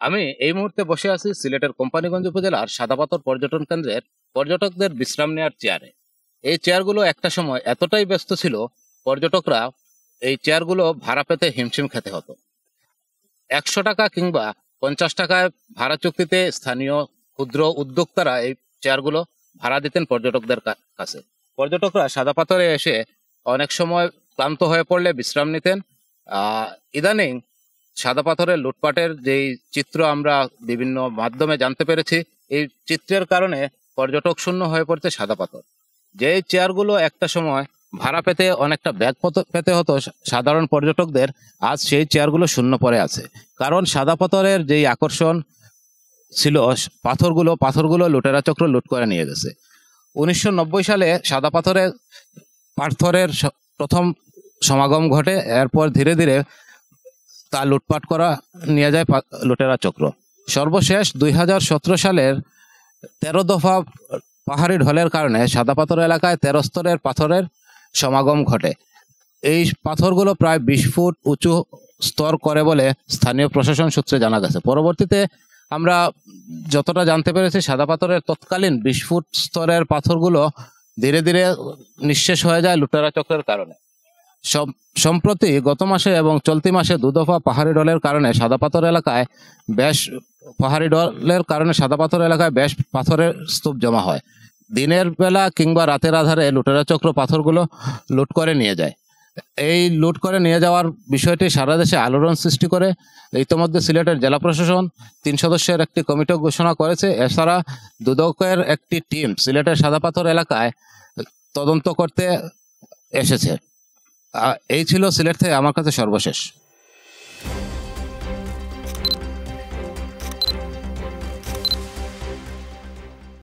আমি এই মুহূর্তে বসে আছি সিলেটের কোম্পানীগঞ্জ উপজেলার সাদাপাথর পর্যটন কেন্দ্রের পর্যটকদের বিশ্রাম নেওয়ার চেয়ারে। এই চেয়ারগুলো একটা সময় এতটাই ব্যস্ত ছিল, পর্যটকরা এই চেয়ারগুলো ভাড়া পেতে হিমশিম খেতে হতো। 100 টাকা কিংবা 50 টাকায় ভাড়া চুক্তিতে স্থানীয় ক্ষুদ্র উদ্যোক্তারা এই চেয়ারগুলো ভাড়া দিতেন পর্যটকদের কাছে। পর্যটকরা সাদাপাথরে এসে অনেক সময় ক্লান্ত হয়ে পড়লে বিশ্রাম নিতেন। ইদানিং সাদা পাথরের লুটপাটের যেই চিত্র আমরা বিভিন্ন মাধ্যমে জানতে পেরেছি, এই চিত্রের কারণে পর্যটক শূন্য হয়ে পড়ছে সাদা পাথর। যেই চেয়ারগুলো একটা সময় ভাড়া পেতে অনেকটা ব্যাগ পেতে হতো সাধারণ পর্যটকদের, আজ সেই চেয়ারগুলো শূন্য পড়ে আছে। কারণ সাদা পাথরের যেই আকর্ষণ ছিল, পাথরগুলো লুটেরা চক্র লুট করে নিয়ে গেছে। 1990 সালে সাদা পাথরের প্রথম সমাগম ঘটে। এরপর ধীরে ধীরে তা লুটপাট করা নিয়ে যায় লুটেরা চক্র। সর্বশেষ 2017 সালের 13 দফা পাহাড়ি ঢলের কারণে সাদা পাথর এলাকায় 13 স্তরের পাথরের সমাগম ঘটে। এই পাথরগুলো প্রায় 20 ফুট উঁচু স্তর করে বলে স্থানীয় প্রশাসন সূত্রে জানা গেছে। পরবর্তীতে আমরা যতটা জানতে পেরেছি, সাদা পাথরের তৎকালীন 20 ফুট স্তরের পাথরগুলো ধীরে ধীরে নিঃশেষ হয়ে যায় লুটেরা চক্রের কারণে। সম্প্রতি গত মাসে এবং চলতি মাসে 2 দফা পাহাড়ি ঢলের কারণে সাদা পাথর এলাকায় বেশ পাথরের স্তূপ জমা হয়। দিনের বেলা কিংবা রাতের আধারে লুটেরা চক্র পাথরগুলো লুট করে নিয়ে যায়। এই লুট করে নিয়ে যাওয়ার বিষয়টি সারা দেশে আলোড়ন সৃষ্টি করে। ইতিমধ্যে সিলেটের জেলা প্রশাসন 3 সদস্যের একটি কমিটি ঘোষণা করেছে। এছাড়া দুদকের একটি টিম সিলেটের সাদা পাথর এলাকায় তদন্ত করতে এসেছে। এই ছিল সিলেট থেকে আমার কাছে সর্বশেষ।